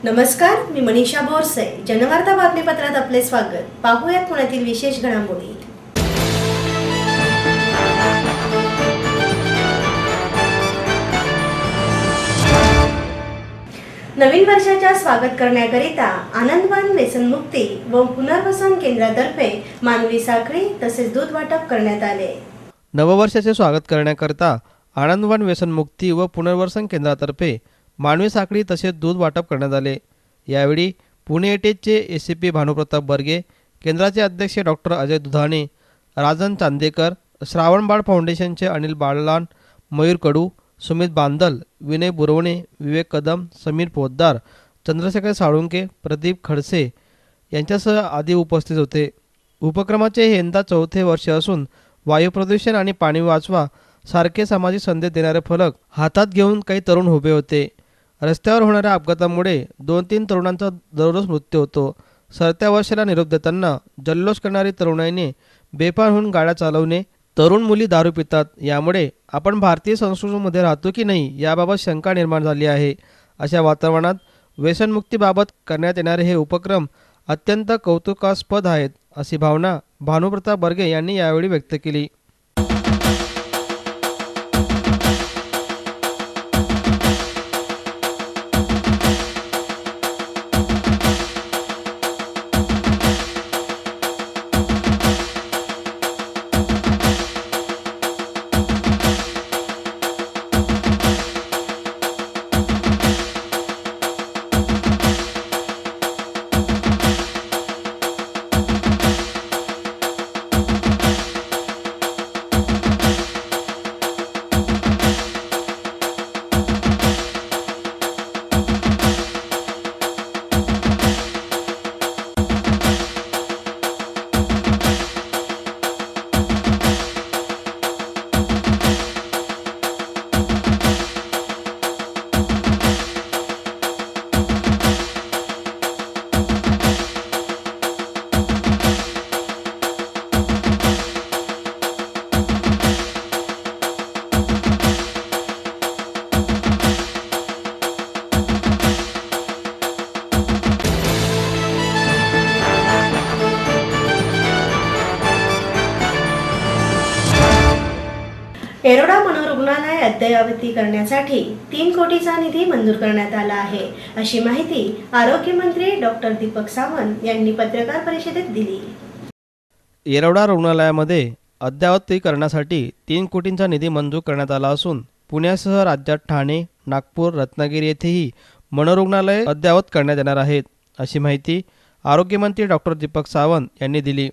नमस्कार, मी मनीषा बोरसे. जनवार्ता बातमीपत्रात आपले स्वागत. पाहूयात पुण्यातील विशेष घडामोडी. नवीन वर्षाच्या स्वागत करण्याकरिता आनंदवन व्यसनमुक्ती व पुनर्वसन केंद्रातर्फे मानवी साखळी तसेच दूध वाटप करण्यात आले. नववर्षाचे स्वागत करण्याकरता आनंदवन व्यसनमुक्ती व पुनर्वसन केंद्रातर्फे मानवी साखळी तसेच दूध वाटप करण्यात आले. यावेळी पुणे एटेचे ACP भानुप्रताप बर्गे, केंद्राचे अध्यक्ष डॉक्टर अजय दुधाणे, राजन चांदेकर, श्रावणबाळ फाउंडेशनचे अनिल बाळलान, मयूर कडू, सुमित बांदल, विनय बुरवणे, विवेक कदम, समीर पोद्दार, चंद्रशेखर साळुंके, प्रदीप खडसे यांच्यासह आदी उपस्थित होते. उपक्रमाचे हे यंदा 4थे वर्ष असून वायू प्रदूषण आणि पाणी वाचवा सारखे सामाजिक संदेश देणारे फलक हातात घेऊन काही तरुण उभे होते. रस्त्यावर होणाऱ्या अपघातामुळे 2-3 तरुणांचा दररोज मृत्यू होतो. सरत्या वर्षाला निरोप देताना जल्लोष करणारी तरुणाईने बेफाम होऊन गाड्या चालवणे, तरुण मुली दारू पितात, यामुळे आपण भारतीय संस्कृतीमध्ये राहतो की नाही याबाबत शंका निर्माण झाली आहे. अशा वातावरणात व्यसनमुक्तीबाबत करण्यात येणारे हे उपक्रम अत्यंत कौतुकास्पद आहेत, अशी भावना भानुप्रताप बर्गे यांनी यावेळी व्यक्त केली. येरवडा मनोरुग्णालय अद्ययावती करण्यासाठी 3 कोटीचा निधी मंजूर करण्यात आला आहे, अशी माहिती आरोग्यमंत्री डॉक्टर दीपक सावंत यांनी पत्रकार परिषदेत दिली. येरवडा रुग्णालयामध्ये अद्ययावतीकरणासाठी 3 कोटींचा निधी मंजूर करण्यात आला असून पुण्यासह राज्यात ठाणे, नागपूर, रत्नागिरी येथेही मनोरुग्णालय अद्ययावत करण्यात येणार आहेत, अशी माहिती आरोग्यमंत्री डॉक्टर दीपक सावंत यांनी दिली.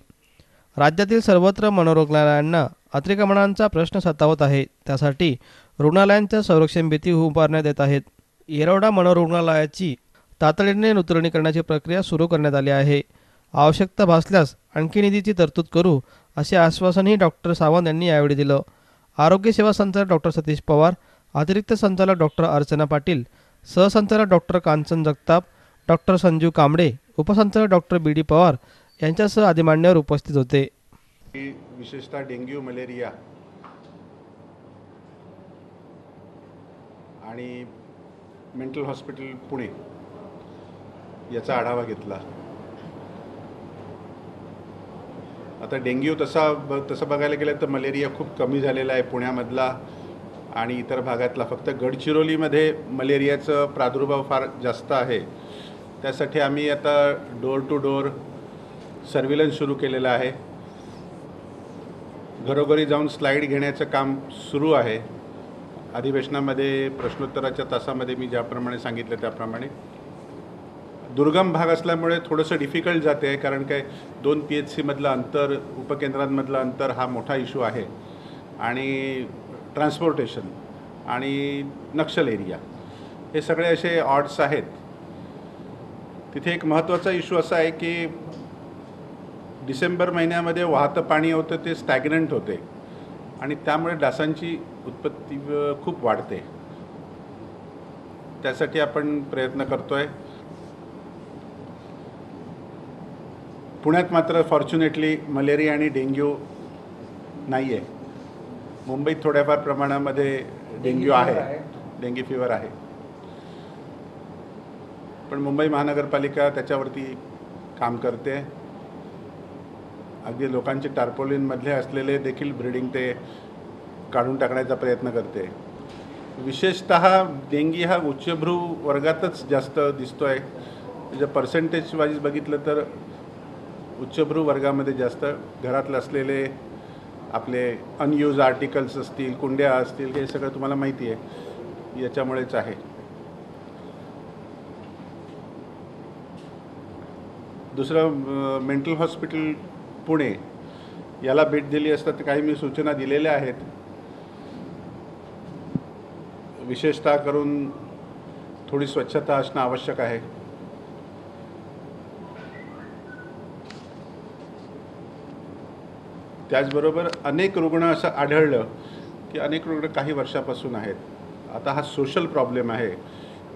राज्यातील सर्वत्र मनोरुग्णालयांना अतिक्रमणांचा प्रश्न सतावत आहे. त्यासाठी रुग्णालयांच्या संरक्षण भिंती उभारण्यात येत आहेत. येरवडा मनोरुग्णालयाची तातडीने नूतनीकरणाची प्रक्रिया सुरू करण्यात आली आहे. आवश्यकता भासल्यास आणखी निधीची तरतूद करू, असे आश्वासनही डॉक्टर सावंत यांनी यावेळी दिलं. आरोग्य सेवा संचालक डॉक्टर सतीश पवार, अतिरिक्त संचालक डॉक्टर अर्चना पाटील, सहसंचालक डॉक्टर कांचन जगताप, डॉक्टर संजीव कांबळे, उपसंचालक डॉक्टर BD पवार यांच्यासह आदी मान्यवर उपस्थित होते. विशेषतः डेंग्यू, मलेरिया आणि मेंटल हॉस्पिटल पुणे याचा आढावा घेतला. आता डेंग्यू तसं बघायला गेलं तर मलेरिया खूप कमी झालेला आहे पुण्यामधला आणि इतर भागातला. फक्त गडचिरोलीमध्ये मलेरियाचं प्रादुर्भाव फार जास्त आहे. त्यासाठी आम्ही आता डोर टू डोर सर्व्हिलन्स सुरू केलेलं आहे. घरोघरी जाऊन स्लाईड घेण्याचं काम सुरू आहे. अधिवेशनामध्ये प्रश्नोत्तराच्या तासामध्ये मी ज्याप्रमाणे सांगितलं त्याप्रमाणे दुर्गम भाग असल्यामुळे थोडंसं डिफिकल्ट जाते आहे, कारण काय 2 PHC मधलं अंतर, उपकेंद्रांमधलं अंतर हा मोठा इश्यू आहे आणि ट्रान्सपोर्टेशन आणि नक्षल एरिया हे सगळे असे ऑड्स आहेत. तिथे एक महत्त्वाचा इश्यू असा आहे की डिसेंबर महिन्यामध्ये वाहतं पाणी होतं ते स्टॅग्नंट होते आणि त्यामुळे डासांची उत्पत्ती खूप वाढते. त्यासाठी आपण प्रयत्न करतोय. पुण्यात मात्र फॉर्च्युनेटली मलेरिया आणि डेंग्यू नाही आहे. मुंबईत थोड्याफार प्रमाणामध्ये डेंग्यू आहे, डेंग्यू फीवर आहे. पण मुंबई महानगरपालिका त्याच्यावरती काम करते. अगदी लोकांचे टार्पोलिनमधले असलेले देखील ब्रीडिंग ते काढून टाकण्याचा प्रयत्न करते. विशेषतः डेंगी हा उच्चभ्रू वर्गातच जास्त दिसतो आहे. जर पर्सेंटेज वाईज बघितलं तर उच्चभ्रू वर्गामध्ये जास्त घरातले असलेले आपले अनयूज आर्टिकल्स असतील, कुंड्या असतील, हे सगळं तुम्हाला माहिती आहे, याच्यामुळेच आहे. दुसरं मेंटल हॉस्पिटल पुणे याला भेट दिली असता तर काही मी सूचना दिलेल्या आहेत. विशेषतः करून थोडी स्वच्छता असणं आवश्यक आहे. त्याचबरोबर अनेक रुग्ण असं आढळलं की अनेक रुग्ण काही वर्षापासून आहेत. आता हा सोशल प्रॉब्लेम आहे,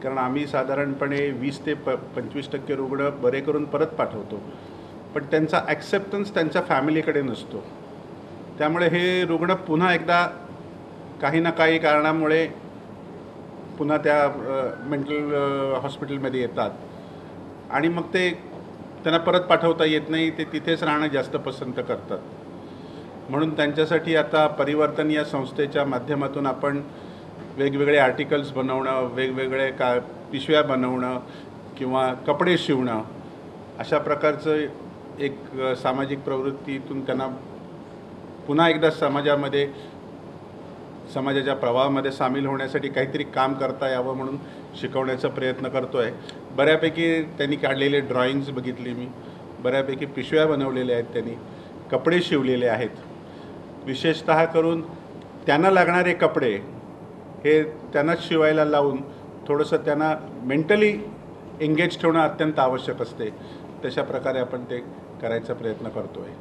कारण आम्ही साधारणपणे 20 ते 25% रुग्ण बरे करून परत पाठवतो, पण त्यांचा ॲक्सेप्टन्स त्यांच्या फॅमिलीकडे नसतो. त्यामुळे हे रुग्ण पुन्हा एकदा काही ना काही कारणामुळे पुन्हा त्या मेंटल हॉस्पिटलमध्ये येतात आणि मग ते त्यांना परत पाठवता येत नाही. ते तिथेच राहणं जास्त पसंत करतात. म्हणून त्यांच्यासाठी आता परिवर्तन या संस्थेच्या माध्यमातून आपण वेगवेगळे आर्टिकल्स बनवणं, वेगवेगळे पिशव्या बनवणं किंवा कपडे शिवणं, अशा प्रकारचं एक सामाजिक प्रवृत्तीतून त्यांना पुन्हा एकदा समाजाच्या प्रवाहामध्ये सामील होण्यासाठी काहीतरी काम करता यावं म्हणून शिकवण्याचा प्रयत्न करतो आहे. बऱ्यापैकी त्यांनी काढलेले ड्रॉइंग्स बघितली मी, बऱ्यापैकी पिशव्या बनवलेल्या आहेत, त्यांनी कपडे शिवलेले आहेत. विशेषतः करून त्यांना लागणारे कपडे हे त्यांनाच शिवायला लावून थोडंसं त्यांना मेंटली एंगेज ठेवणं अत्यंत आवश्यक असते. तशा प्रकारे आपण ते करायचा प्रयत्न करतो आहे.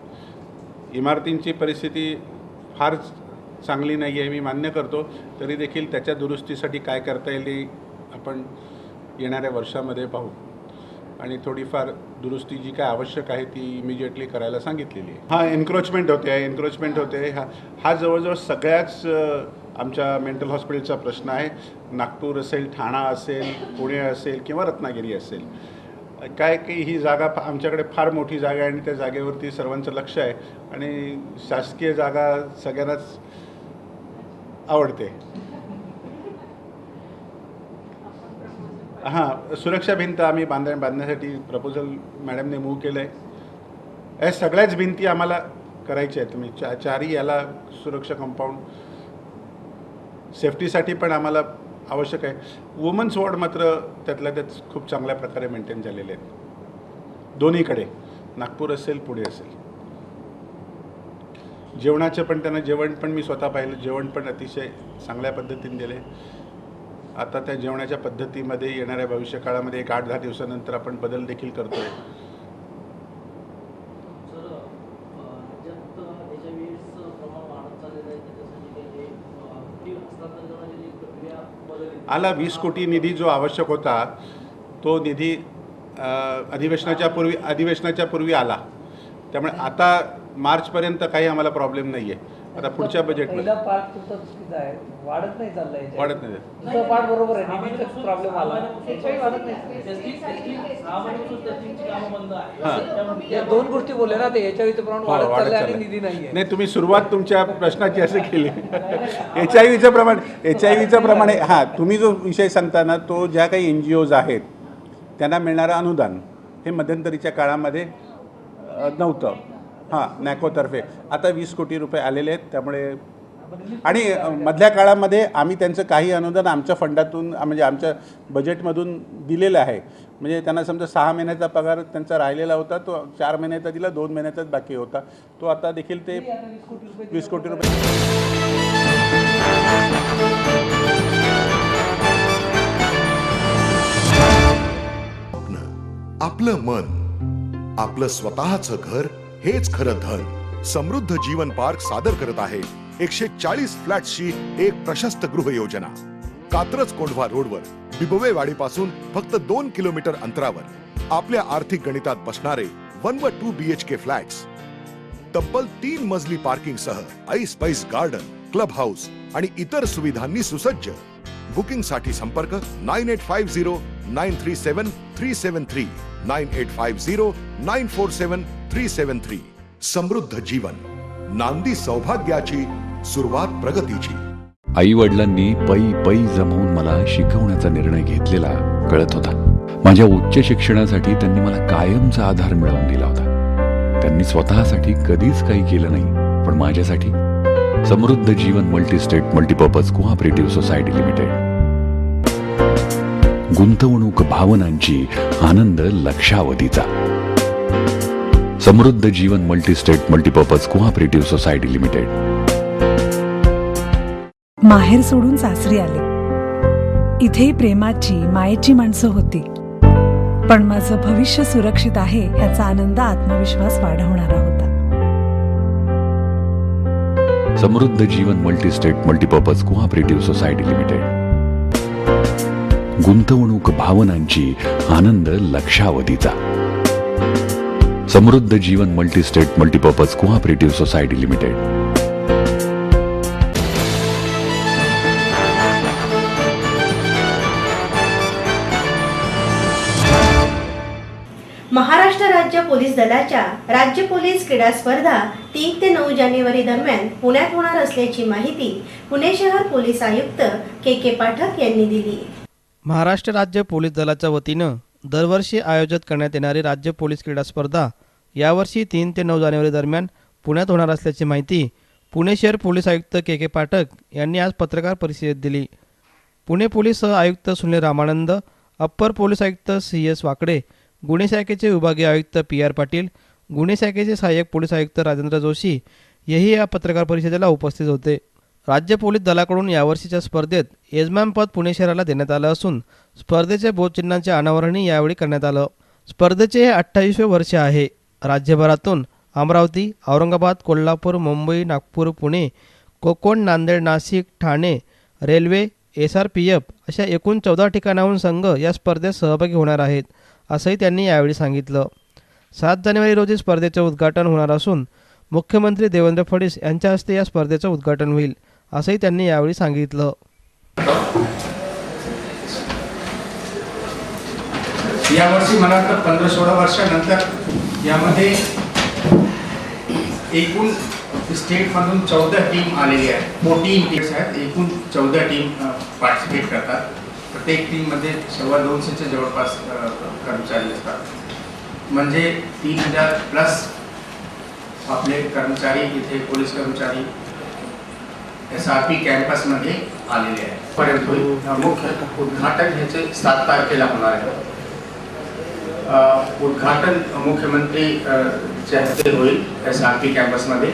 इमारतींची परिस्थिती फार चांगली नाही आहे, मी मान्य करतो. तरी देखील त्याच्या दुरुस्तीसाठी काय करता येईल आपण येणाऱ्या वर्षामध्ये पाहू आणि थोडीफार दुरुस्ती जी काय आवश्यक आहे ती इमिजिएटली करायला सांगितलेली आहे. हा एन्क्रोचमेंट होते. हा जवळजवळ सगळ्याच आमच्या मेंटल हॉस्पिटलचा प्रश्न आहे. नागपूर असेल, ठाणा असेल, पुणे असेल किंवा रत्नागिरी असेल. काय की ही जागा आमच्याकडे फार मोठी जागा आहे आणि त्या जागेवरती सर्वांचं लक्ष आहे आणि शासकीय जागा सगळ्यांनाच आवडते. हां, सुरक्षा भिंत आम्ही बांधण्यासाठी प्रपोजल मॅडमने मूव्ह केलं आहे. या सगळ्याच भिंती आम्हाला करायच्या आहेत. तुम्ही चारही याला सुरक्षा कंपाऊंड सेफ्टीसाठी पण आम्हाला आवश्यक आहे. वुमन्स वॉर्ड मात्र त्यातल्या त्यात खूप चांगल्या प्रकारे मेंटेन झालेले आहेत दोन्हीकडे, नागपूर असेल, पुणे असेल. जेवणाचं पण त्यांना जेवण पण मी स्वतः पाहिलं, जेवण पण अतिशय चांगल्या पद्धतीने दिले. आता त्या जेवणाच्या पद्धतीमध्ये येणाऱ्या भविष्यकाळामध्ये 8-10 दिवसानंतर आपण बदल देखील करतो आहे. आला 20 कोटी निधी जो आवश्यक होता तो निधी अधिवेशनाच्या पूर्वी आला. त्यामुळे आता मार्चपर्यंत काही आम्हाला प्रॉब्लेम नाही आहे. आता पुढच्या बजेटमध्ये पहिला पार्ट तुमचा चुकीचा आहे, वाढत नाही चाललंय. वाढत नाही. दुसरा पार्ट बरोबर आहे, निधीचा प्रॉब्लेम आला, याच्याही वाढत नाही. या दोन गोष्टी बोलल्या ना, ते याच्या प्रमाण वाढत चाललंय आणि निधी नाहीये. नाही, तुम्ही सुरुवात तुमच्या प्रश्नाची अशी केली. HIV चं प्रमाण हां, तुम्ही जो विषय सांगता ना, तो ज्या काही NGOज आहेत त्यांना मिळणारं अनुदान हे मध्यंतरीच्या काळामध्ये नव्हतं. हां, नॅकोतर्फे आता 20 कोटी रुपये आलेले आहेत. त्यामुळे आणि मधल्या काळामध्ये आम्ही त्यांचं काही अनुदान आमच्या फंडातून म्हणजे आमच्या बजेटमधून दिलेलं आहे. म्हणजे त्यांना समजा 6 महिन्याचा पगार त्यांचा राहिलेला होता, तो 4 महिन्याचा दिला, 2 महिन्याचाच बाकी होता. तो आता देखील ते 20 कोटी रुपये. आपलं मन, आपलं स्वतःचं घर हेच खरं धन. समृद्ध जीवन पार्क सादर करत आहे 140 फ्लॅट्सची एक प्रशस्त गृह योजना. कात्रज कोंढवा रोडवर बिबवेवाडीपासून फक्त 2 किलोमीटर अंतरावर आपल्या आर्थिक गणितात बसणारे 1 व 2 BHK फ्लॅट्स. तब्बल 3 मजली पार्किंग सह ऐस पैस गार्डन, क्लब हाऊस आणि इतर सुविधांनी सुसज्ज. बुकिंग साठी संपर्क 9850 937373 9850 947373. समृद्ध जीवन, नांदी सौभाग्याची, सुरुवात प्रगतीची. आई वडिलांनी पै पै जमवून मला शिकवण्याचा निर्णय घेतलेला कळत होता. माझ्या उच्च शिक्षणासाठी त्यांनी मला कायमचा आधार मिळवून दिला होता. त्यांनी स्वतःसाठी कधीच काही केलं नाही, पण माझ्यासाठी Samruddha Jeevan multistate multipurpose cooperative society limited. गुंतवणूक भावनांची, आनंद लक्षावधीचा. Samruddha Jeevan multistate multipurpose cooperative society limited. माहेर सोडून सासरी आले. इथेही प्रेमाची, मायेची माणसं होती, पण माझं भविष्य सुरक्षित आहे याचा आनंद, आत्मविश्वास वाढवणारा होता. Samruddha Jeevan multistate multipurpose cooperative society limited. गुंतवणूक भावनांची, आनंद लक्षावधीचा. Samruddha Jeevan multistate multipurpose cooperative society limited. Maharashtra राज्य पोलीस दलाच्या राज्य पोलीस क्रीडा स्पर्धा 3 ते 9 जानेवारी दरम्यान पुण्यात होणार असल्याची माहिती पुणे शहर पोलीस आयुक्त के पाठक यांनी दिली. महाराष्ट्र राज्य पोलीस दलाच्या वतीनं दरवर्षी आयोजित करण्यात येणारी राज्य पोलीस क्रीडा स्पर्धा यावर्षी 3 ते 9 जानेवारी दरम्यान पुण्यात होणार असल्याची माहिती पुणे शहर पोलीस आयुक्त के पाठक यांनी आज पत्रकार परिषदेत दिली. पुणे पोलीस सह आयुक्त सुनील रामानंद, अप्पर पोलीस आयुक्त CS वाकडे, गुन्हे शाखेचे विभागीय आयुक्त PR पाटील, गुन्हे शाखेचे सहाय्यक पोलीस आयुक्त राजेंद्र जोशी हेही या पत्रकार परिषदेला उपस्थित होते. राज्य पोलीस दलाकडून यावर्षीच्या स्पर्धेत यजमानपद पुणे शहराला देण्यात आलं असून स्पर्धेच्या बोधचिन्हांचे अनावरणही यावेळी करण्यात आलं. स्पर्धेचे हे 28वे वर्ष आहे. राज्यभरातून अमरावती, औरंगाबाद, कोल्हापूर, मुंबई, नागपूर, पुणे, कोकण, नांदेड, नाशिक, ठाणे, रेल्वे, SRPF अशा एकूण 14 ठिकाणाहून संघ या स्पर्धेत सहभागी होणार आहेत, असंही त्यांनी यावेळी सांगितलं. 7 जानेवारी रोजी स्पर्धेचे उद्घाटन होणार असून मुख्यमंत्री देवेंद्र फडणवीस यांच्या हस्ते या स्पर्धेचं उद्घाटन होईल, असंही त्यांनी यावेळी सांगितलं. यावर्षी मला वाटतं 15-16 वर्षानंतर यामध्ये एकूण स्टेटमधून 14 टीम आलेली आहेत. 14 टीम्स आहेत, एकूण 14 टीम पार्टिसिपेट करतात. प्रत्येक टीममध्ये 250च्या जवळपास कर्मचारी असतात. म्हणजे 3000 प्लस आपले कर्मचारी इथे पोलीस कर्मचारी SRP कॅम्पसमध्ये आलेले आहेत. परंतु मुख्य उद्घाटन ह्याचे 7 तारखेला होणार आहे. उद्घाटन मुख्यमंत्री च्या हस्ते होईल SRP कॅम्पसमध्ये.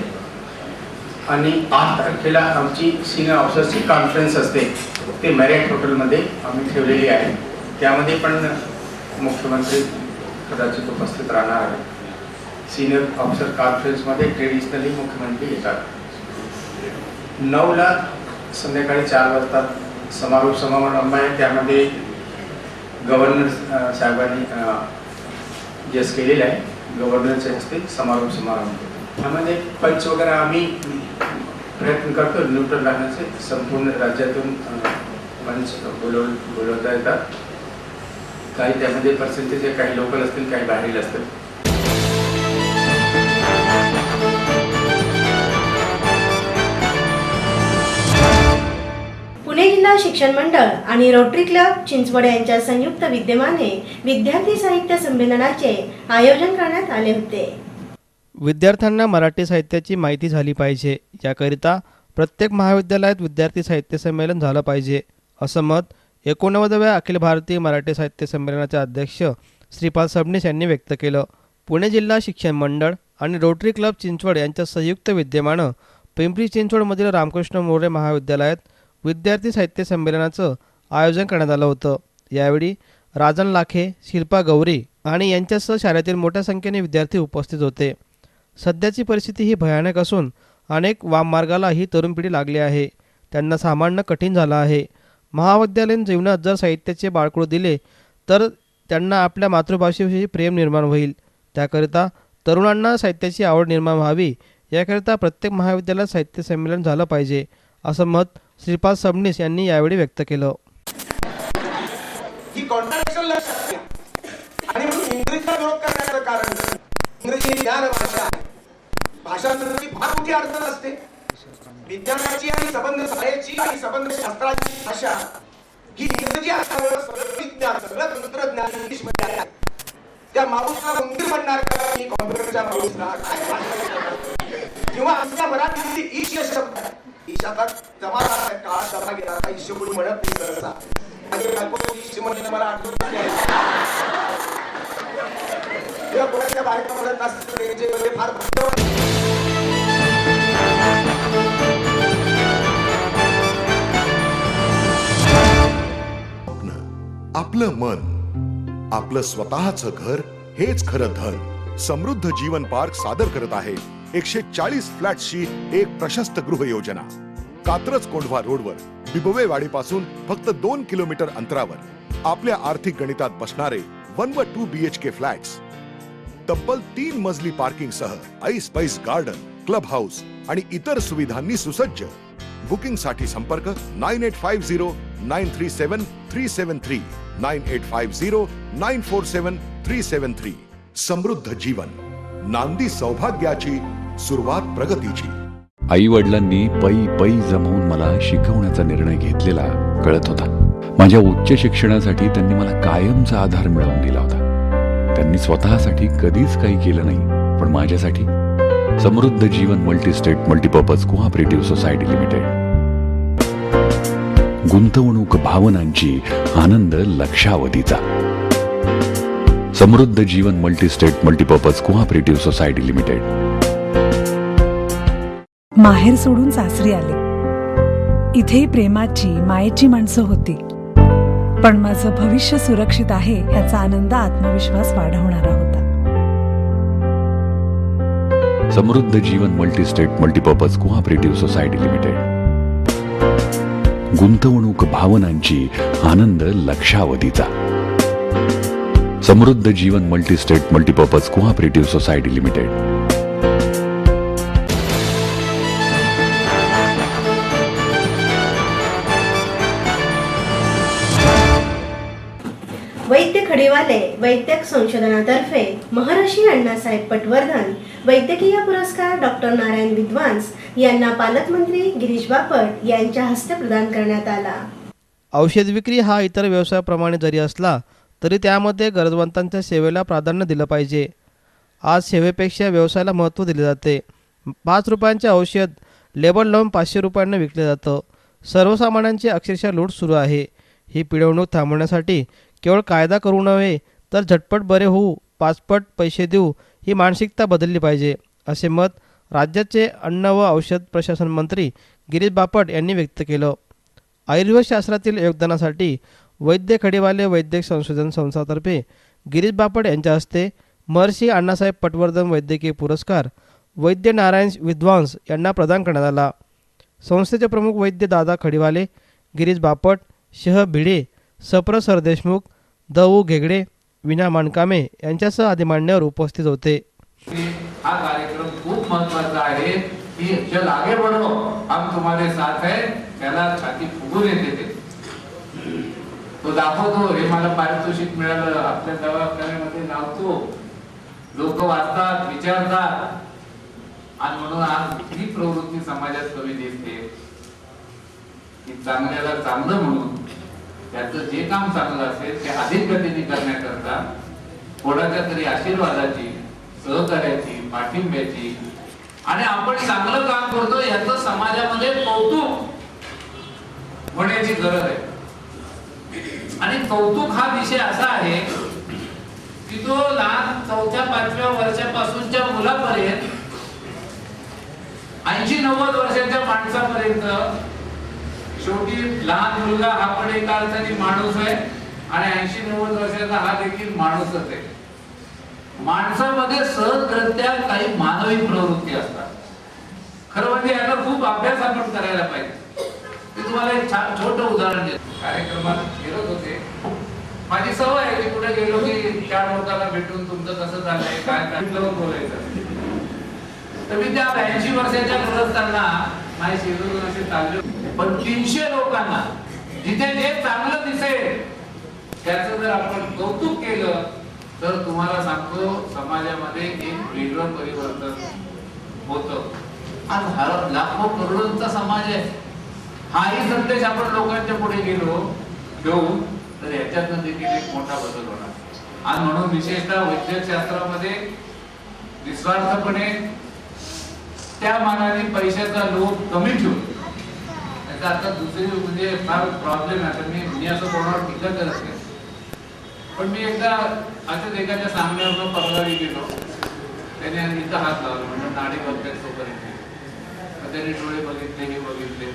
आणि 8 तारखेला आमची सिनियर ऑफिसरची कॉन्फरन्स असते, ते मॅरियट हॉटेलमध्ये आम्ही ठेवलेली आहे. त्यामध्ये पण मुख्यमंत्री कदाचित उपस्थित राहणार आहे. सिनियर ऑफिसर कॉन्फरन्समध्ये ट्रेडिशनली मुख्यमंत्री येतात. 9ला संध्याकाळी 4 वाजता समारोप समारंभ आहे. त्यामध्ये गव्हर्नर साहेबांनी जस केलेलं आहे. गव्हर्नरच्या हस्ते समारोप समारंभ. त्यामध्ये पंच वगैरे आम्ही प्रयत्न करतो न्यूट्रल राहण्याचे. संपूर्ण राज्यातून मंच बोलवता येतात. काही त्यामध्ये पर्सेंटेज काही लोकल असतील, काही बाहेरील असतील. पुणे जिल्हा शिक्षण मंडळ आणि रोटरी क्लब चिंचवड यांच्या संयुक्त विद्यमाने विद्यार्थी साहित्य संमेलनाचे आयोजन करण्यात आले होते. विद्यार्थ्यांना मराठी साहित्याची माहिती झाली पाहिजे, याकरिता प्रत्येक महाविद्यालयात विद्यार्थी साहित्य संमेलन झालं पाहिजे, असं मत 89व्या अखिल भारतीय मराठी साहित्य संमेलनाचे अध्यक्ष श्रीपाल सबनीस यांनी व्यक्त केलं. पुणे जिल्हा शिक्षण मंडळ आणि रोटरी क्लब चिंचवड यांच्या संयुक्त विद्यमानं पिंपरी चिंचवडमधील रामकृष्ण मोरे महाविद्यालयात विद्यार्थी साहित्य संमेलनाचं आयोजन करण्यात आलं होतं. यावेळी राजन लाखे, शिल्पा गौरी आणि यांच्यासह शाळेतील मोठ्या संख्येने विद्यार्थी उपस्थित होते. सध्याची परिस्थिती ही भयानक असून अनेक वाममार्गाला ही तरुण पिढी लागली आहे. त्यांना सामान्य कठीण झालं आहे. महाविद्यालयीन जीवनात जर साहित्याचे बाळकडू दिले तर त्यांना आपल्या मातृभाषेविषयी प्रेम निर्माण होईल. त्याकरिता तरुणांना साहित्याची आवड निर्माण व्हावी, याकरिता प्रत्येक महाविद्यालयात साहित्य संमेलन झालं पाहिजे, असं मत श्रीपाल सबनीस यांनी यावेळी व्यक्त केलं. ही कॉन्ट्रॅक्शन इंग्रजी ज्ञान भाषा आहे. भाषांतराची फार मोठी अडचण असते. विज्ञानाची आणि संबंध शाळेची आणि संबंध शास्त्राची भाषा ही इंग्रजी असल्यामुळे सगळं विज्ञान सगळं तंत्रज्ञान इंग्लिश मध्ये आहे. त्या माणूसला मंदिर म्हणणार का मी कॉम्प्युटरच्या माणूसला किंवा आमच्या मराठीमध्ये ईश शब्द आहे. ईशाचा जमाना आहे, काळ जमा गेला, ईश कोणी म्हणत नाही सहसा. आणि बायको ईश म्हणजे मला आठवत नाही. जेव्हा कोणाच्या बायका म्हणत असतात त्यांचे म्हणजे फार आपलं मन, आपलं स्वतःचं घर हेच खरं धन. समृद्ध जीवन पार्क सादर करत आहे 140 फ्लॅट्सची एक प्रशस्त गृह योजना. कात्रज कोंढवा रोडवर बिबवेवाडी पासून फक्त 2 किलोमीटर अंतरावर आपल्या आर्थिक गणितात बसणारे 1 व 2 BHK फ्लॅट्स. तब्बल 3 मजली पार्किंग सह ऐस पैस गार्डन, क्लब हाऊस आणि इतर सुविधांनी सुसज्ज. बुकिंग साठी संपर्क 9850937373 9850947373. समृद्ध जीवन, नांदी सौभाग्याची, सुरुवात प्रगतीची. आई वडिलांनी पै पै जमवून मला शिकवण्याचा निर्णय घेतलेला कळत होता. माझ्या उच्च शिक्षणासाठी त्यांनी मला कायमचा आधार मिळवून दिला होता. त्यांनी स्वतःसाठी कधीच काही केलं नाही, पण माझ्यासाठी Samruddha Jeevan multistate multipurpose cooperative society limited. गुंतवणूक भावनांची, आनंद लक्षावधीचा. Samruddha Jeevan multistate multipurpose cooperative society limited. माहेर सोडून सासरी आले. इथेही प्रेमाची, मायेची माणसं होती. पण माझं भविष्य सुरक्षित आहे ह्याचा आनंद, आत्मविश्वास वाढवणारा होता. Samruddha Jeevan multistate multipurpose cooperative society limited. गुंतवणूक भावनांची, आनंद लक्षावधीचा. Samruddha Jeevan multistate multipurpose cooperative society limited. Vaidya Khadiwale वैद्यक संशोधनातर्फे महर्षी अण्णासाहेब पटवर्धन वैद्यकीय पुरस्कार डॉक्टर नारायण विद्वांस यांना पालकमंत्री गिरीश बापट यांच्या हस्ते प्रदान करण्यात आला. औषध विक्री हा इतर व्यवसायाप्रमाणे जरी असला तरी त्यामध्ये गरजवंतांच्या सेवेला प्राधान्य दिलं पाहिजे. आज सेवेपेक्षा व्यवसायाला महत्त्व दिले जाते. 5 रुपयांचे औषध लेबल लावून 500 रुपयांना विकले जातं. सर्वसामान्यांची अक्षरशः लूट सुरू आहे. ही पिळवणूक थांबवण्यासाठी केवळ कायदा करू नव्हे तर झटपट बरे होऊ, 5 पट पैसे देऊ ही मानसिकता बदलली पाहिजे, असे मत राज्याचे अन्न व औषध प्रशासन मंत्री गिरीश बापट यांनी व्यक्त केलं. आयुर्वेदशास्त्रातील योगदानासाठी वैद्य खडीवाले वैद्यक संशोधन संस्थातर्फे गिरीश बापट यांच्या हस्ते महर्षी अण्णासाहेब पटवर्धन वैद्यकीय पुरस्कार वैद्य नारायण विद्वांस यांना प्रदान करण्यात आला. संस्थेचे प्रमुख वैद्य दादा खडीवाले, गिरीश बापट, शह भिडे, सप्र सरदेशमुख, दऊ घेगडे, विना मानकामे यांच्यासह आदी मान्यवर उपस्थित होते. हा कार्यक्रम खूप महत्त्वाचा आहे की चल आगे बढ़ो, हम तुम्हारे साथ है, त्याला छाती फुगून येते. तो दाखवतो, हे मला पारितोषिक मिळालं, आपल्या दवाखान्यामध्ये लावतो, लोक वाचतात, विचारतात, आणि म्हणून आज ही प्रवृत्ती समाजात कमी दिसते की चांगल्याला चांगलं म्हणून त्याचं जे काम चांगलं असेल ते अधिक गतीने करण्याकरता कोणाच्या तरी आशीर्वादाची, सहकार्याची, पाठिंब्याची आणि आपण चांगलं काम करतो याचं समाजामध्ये कौतुक होण्याची गरज आहे. आणि कौतुक हा विषय असा आहे की तो लहान 4-5व्या वर्षापासूनच्या मुलापर्यंत 80-90 वर्षाच्या माणसापर्यंत, शेवटी लहान मुलगा हा पण एक अर्थाने माणूस आहे आणि 80-90 वर्षाचा हा देखील माणूसच आहे. माणसामध्ये सहजरित्या काही मानवी प्रवृत्ती असतात. खरं म्हणजे याला खूप अभ्यास आपण करायला पाहिजे. मी तुम्हाला एक छान छोटं उदाहरण देतो. कार्यक्रमात फिरत होते, माझी सवय आहे की कुठे गेलो की 4 लोकांना भेटून तुमचं कसं झालंय, काय काय बोलायचं. तर मी त्या 82 वर्षाच्या गृहस्थांना माझी शेजारून असे चालले, पण 300 लोकांना जिथे जे चांगलं दिसेल त्याचं जर आपण कौतुक केलं तर तुम्हाला सांगतो समाजामध्ये एक वेगळं परिवर्तन होतं. आज लाखो करोडोंचा समाज आहे. हाही संदेश आपण लोकांच्या पुढे गेलो घेऊन तर याच्यातून देखील एक मोठा बदल होणार. आज म्हणून विशेषतः वैद्यकशास्त्रामध्ये निस्वार्थपणे त्या मानाने पैशाचा लोभ कमी ठेवून याचा आता दुसरी म्हणजे फार प्रॉब्लेम आहे. मी असं कोणावर टीका करत नाही, पण मी एकदा असंच एखाद्या सामन्यावर परगावी गेलो. त्याने इथं हात लावला, म्हणजे नाडी बघतात तोपर्यंत त्याने डोळे बघितले, हे बघितले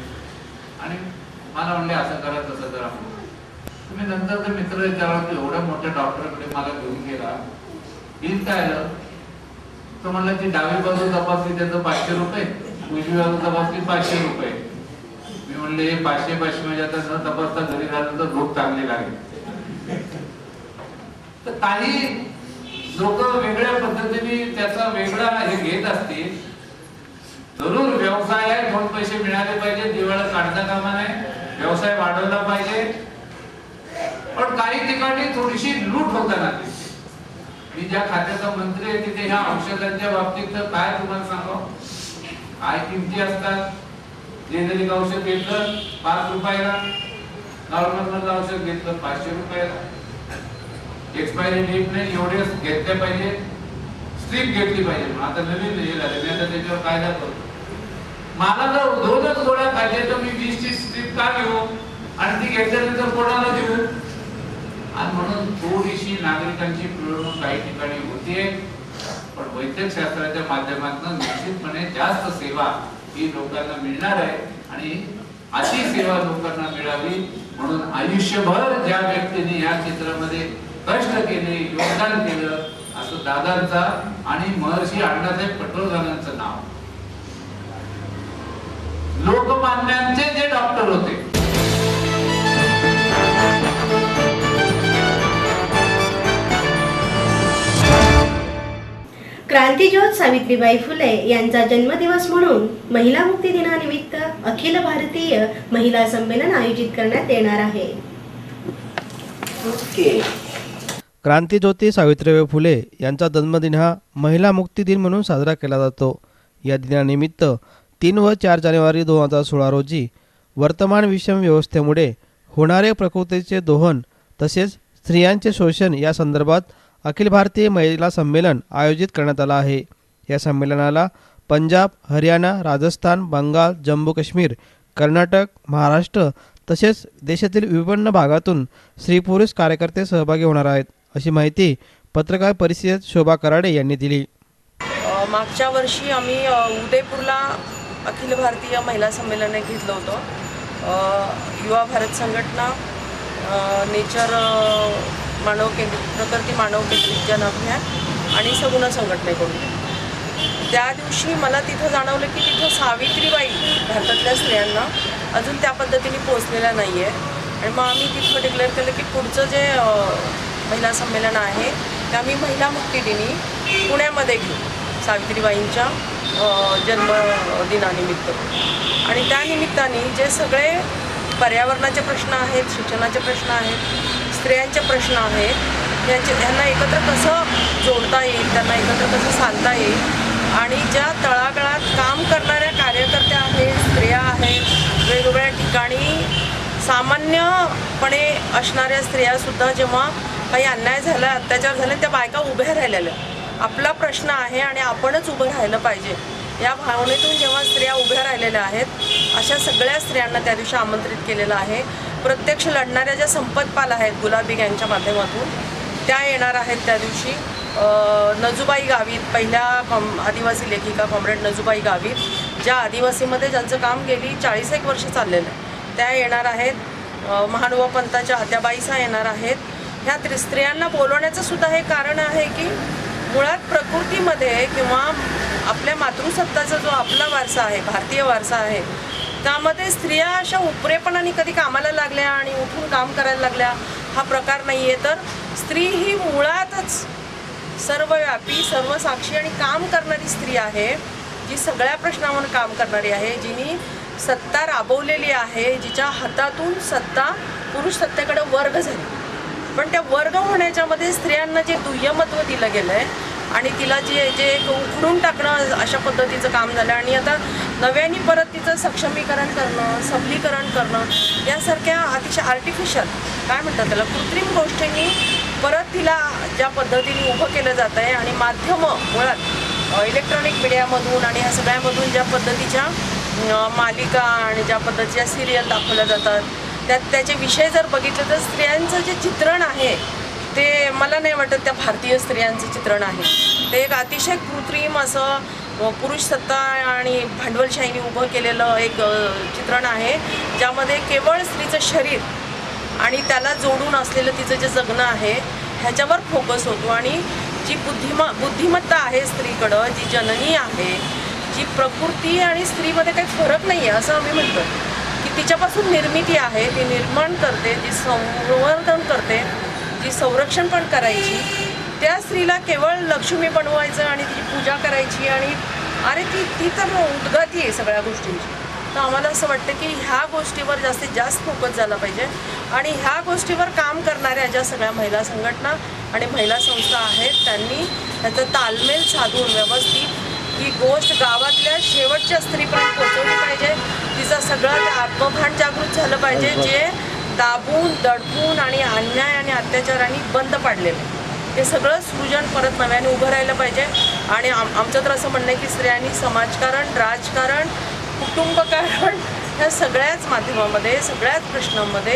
आणि मला म्हणले असं करा तसं करा. तुम्ही नंतर ते मित्र विचारला की एवढ्या मोठ्या डॉक्टरकडे मला घेऊन गेला, बिल काय आलं? तो म्हणला ती डावी बाजू तपासली त्याचं 500 रुपये, उजवी बाजू तपासली 500 रुपये. मी म्हणले 500 म्हणजे आता न तपासता घरी झालं तर झोप चांगली लागेल. तर काही लोक वेगळ्या पद्धतीने त्याचा वेगळा हे घेत असतील. जरूर व्यवसाय आहे, 2 पैसे मिळाले पाहिजे, दिवाळी काढता कामा नये, व्यवसाय वाढवला पाहिजे, पण काही ठिकाणी थोडीशी लूट होताना दिसते. मी ज्या खात्याचा मंत्री आहे तिथे ह्या औषधांच्या बाबतीत तर काय तुम्हाला सांगावं, काय किमती असतात. जेनेरिक औषध घेतलं 5 रुपयाला, नॉर्मल मधलं औषध घेतलं 500 रुपयाला. एक्सपायरी डेट नाही एवढे घेतले पाहिजे, स्ट्रिप घेतली पाहिजे. आता नवीन हे झाले, मी आता त्याच्यावर कायदा करतो. मला जर 2च गोळ्या खायच्या तर मी 20ची स्ट्रिप का घेऊ आणि ती घेतल्यानंतर कोणाला देऊ? आणि म्हणून थोडीशी नागरिकांची पिळवणूक काही ठिकाणी होतीये, पण वैद्यकशास्त्राच्या माध्यमातून निश्चितपणे जास्त सेवा ही लोकांना मिळणार आहे आणि अशी सेवा लोकांना मिळावी म्हणून आयुष्यभर ज्या व्यक्तीने या क्षेत्रामध्ये कष्ट केले, योगदान केलं, असं दादांचा आणि महर्षी अण्णासाहेब पटवर्धनांचं नाव. लोकमान्यांचे जे डॉक्टर होते, क्रांतीज्योत सावित्रीबाई फुले यांचा जन्मदिवस म्हणून महिला मुक्ती दिनानिमित्त अखिल भारतीय महिला संमेलन आयोजित करण्यात येणार आहे. क्रांतीज्योती सावित्रीबाई फुले यांचा जन्मदिन हा महिला मुक्ती दिन म्हणून साजरा केला जातो. या दिनानिमित्त 3 व 4 जानेवारी 2016 रोजी वर्तमान विषम व्यवस्थेमुळे होणारे प्रकृतीचे दोहन तसेच स्त्रियांचे शोषण या संदर्भात अखिल भारतीय महिला संमेलन आयोजित करण्यात आला आहे. या संमेलनाला पंजाब, हरियाणा, राजस्थान, बंगाल, जम्मू काश्मीर, कर्नाटक, महाराष्ट्र तसेच देशातील विभिन्न भागातून स्त्री पुरुष कार्यकर्ते सहभागी होणार आहेत, अशी माहिती पत्रकार परिषदेत शोभा कराडे यांनी दिली. मागच्या वर्षी आम्ही उदयपूरला अखिल भारतीय महिला संमेलन घेतलं होतं. युवा भारत संघटना, नेचर मानव केंद्रित, प्रकृती मानव केंद्रित जन अभियान आणि सगुण संघटनेकडून. त्या दिवशी मला तिथं जाणवलं की तिथं सावित्रीबाई भारतातल्या स्त्रियांना अजून त्या पद्धतीने पोहोचलेल्या नाही आहे. आणि मग आम्ही तिथं डिक्लेअर केलं की पुढचं जे महिला संमेलन आहे ते आम्ही महिला मुक्ती दिनी पुण्यामध्ये घेऊ, सावित्रीबाईंच्या जन्मदिनानिमित्त. आणि त्या निमित्ताने जे सगळे पर्यावरणाचे प्रश्न आहेत, शिक्षणाचे प्रश्न आहेत, स्त्रियांचे प्रश्न आहेत, यांना एकत्र कसं जोडता येईल, त्यांना एकत्र कसं साधता येईल. आणि ज्या तळागाळात काम करणाऱ्या कार्यकर्त्या आहेत, स्त्रिया आहेत, वेगवेगळ्या ठिकाणी सामान्यपणे असणाऱ्या स्त्रियासुद्धा जेव्हा काही अन्याय झाला, अत्याचार झाले, त्या बायका उभ्या राहिलेल्या, आपला प्रश्न आहे आणि आपणच उभं राहिलं पाहिजे या भावनेतून जेव्हा स्त्रिया उभ्या राहिलेल्या आहेत, अशा सगळ्या स्त्रियांना त्या दिवशी आमंत्रित केलेलं आहे. प्रत्यक्ष लढणाऱ्या ज्या संपत पाल आहेत गुलाबी गँगच्या माध्यमातून, त्या येणार आहेत त्या दिवशी. नजूबाई गावित, पहिल्या आदिवासी लेखिका कॉम्रेड नजूबाई गावित, ज्या आदिवासीमध्ये ज्यांचं काम गेली 40 वर्ष चाललेलं आहे, त्या येणार आहेत. महानुभाव पंथाच्या आत्याबाईसा येणार आहेत. ह्या स्त्रियांना बोलवण्याचं सुद्धा हे कारण आहे की मुळात प्रकृतीमध्ये किंवा आपल्या मातृसत्ताचा जो आपला वारसा आहे, भारतीय वारसा आहे, त्यामध्ये स्त्रिया अशा उपरेपणाने कधी कामाला लागल्या आणि उठून काम करायला लागल्या हा प्रकार नाही आहे. तर स्त्री ही मुळातच सर्वव्यापी, सर्वसाक्षी आणि काम करणारी स्त्री आहे, जी सगळ्या प्रश्नांवर काम करणारी आहे, जिने सत्ता राबवलेली आहे, जिच्या हातातून सत्ता पुरुष सत्तेकडे वर्ग झाली. पण त्या वर्ग होण्याच्यामध्ये स्त्रियांना जे दुय्यमत्व दिलं गेलं आहे आणि तिला जे एक उखडून टाकणं अशा पद्धतीचं काम झालं आणि आता नव्याने परत तिचं सक्षमीकरण करणं, सबलीकरण करणं यासारख्या अतिशय आर्टिफिशियल काय म्हणतात त्याला कृत्रिम गोष्टींनी परत तिला ज्या पद्धतीने उभं केलं जात आहे आणि माध्यमं मुळात इलेक्ट्रॉनिक मीडियामधून आणि ह्या सगळ्यामधून ज्या पद्धतीच्या मालिका आणि ज्या पद्धतीच्या सिरियल दाखवल्या जातात त्याचे विषय जर बघितलं तर स्त्रियांचं जे चित्रण आहे ते मला नाही वाटत त्या भारतीय स्त्रियांचं चित्रण आहे. ते एक अतिशय कृत्रिम असं पुरुष सत्ता आणि भांडवलशाहीने उभं केलेलं एक चित्रण आहे ज्यामध्ये केवळ स्त्रीचं शरीर आणि त्याला जोडून असलेलं तिचं जे जगणं आहे ह्याच्यावर फोकस होतो आणि जी बुद्धिमत्ता आहे स्त्रीकडं, जी जननी आहे, जी प्रकृती आणि स्त्रीमध्ये काही फरक नाही आहे असं मी म्हणतो की तिच्यापासून निर्मिती आहे, ती निर्माण करते, जी संवर्धन करते, जी संरक्षण पण करायची, त्या स्त्रीला केवळ लक्ष्मी बनवायचं आणि तिची पूजा करायची आणि अरे ती तर उद्गाती आहे सगळ्या गोष्टींची. तर आम्हाला असं वाटतं की ह्या गोष्टीवर जास्तीत जास्त फोकस झाला पाहिजे आणि ह्या गोष्टीवर काम करणाऱ्या ज्या सगळ्या महिला संघटना आणि महिला संस्था आहेत त्यांनी त्याचं ताळमेळ साधून व्यवस्थित ही गोष्ट गावातल्या शेवटच्या स्त्रीपर्यंत पोहोचवली पाहिजे. तिचं सगळं आत्मभान जागृत झालं पाहिजे जे दाबून दडपून आणि अन्याय आणि अत्याचारांनी बंद पाडलेले हे सगळं सृजन परत नव्याने उभं राहिलं पाहिजे. आणि आमचं तर असं म्हणणं आहे की स्त्रियांनी समाजकारण, राजकारण, कुटुंबकारण ह्या सगळ्याच माध्यमामध्ये सगळ्याच प्रश्नांमध्ये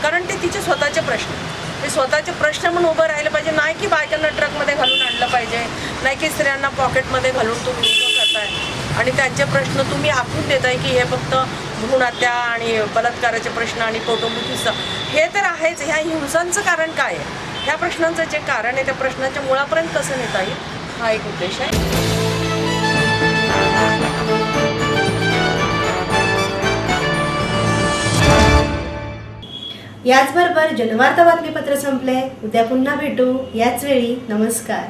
कारण ते तिचे स्वतःचे प्रश्न ते स्वतःचे प्रश्न म्हणून उभं राहिलं पाहिजे. नाही की बायकांना ट्रकमध्ये घालून आणलं पाहिजे, नाही की स्त्रियांना पॉकेटमध्ये घालून तुम्ही उभं करताय आणि त्यांचे प्रश्न तुम्ही आखून देताय की हे फक्त भ्रूणहत्या आणि बलात्काराचे प्रश्न आणि कौटुंबिक हिंसा हे तर आहेच. ह्या हिंसांचं कारण काय आहे, ह्या प्रश्नांचं जे कारण आहे त्या प्रश्नाच्या मुळापर्यंत कसं नेता येईल हा एक उद्देश आहे. याचबरोबर जनवार्ता बातमीपत्र संपले. उद्या पुन्हा भेटू याच वेळी. नमस्कार.